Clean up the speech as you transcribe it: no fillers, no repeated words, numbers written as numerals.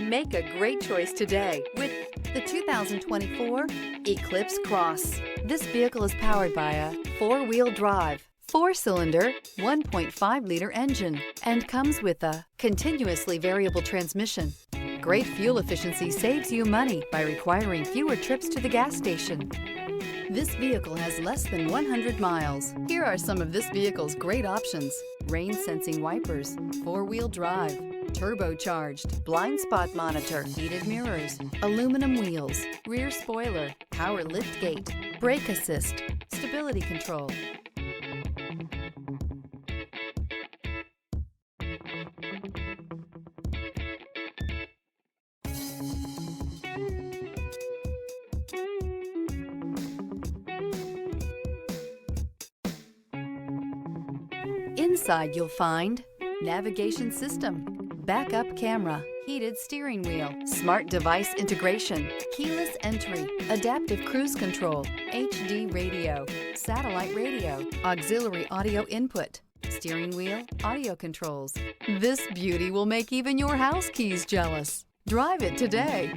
Make a great choice today with the 2024 Eclipse Cross. This vehicle is powered by a 4-wheel drive, 4-cylinder, 1.5-liter engine, and comes with a continuously variable transmission. Great fuel efficiency saves you money by requiring fewer trips to the gas station. This vehicle has less than 100 miles. Here are some of this vehicle's great options: rain sensing wipers, 4-wheel drive, turbocharged, blind spot monitor, heated mirrors, aluminum wheels, rear spoiler, power lift gate, brake assist, stability control. Inside you'll find navigation system, backup camera, heated steering wheel, smart device integration, keyless entry, adaptive cruise control, HD radio, satellite radio, auxiliary audio input, steering wheel audio controls. This beauty will make even your house keys jealous. Drive it today.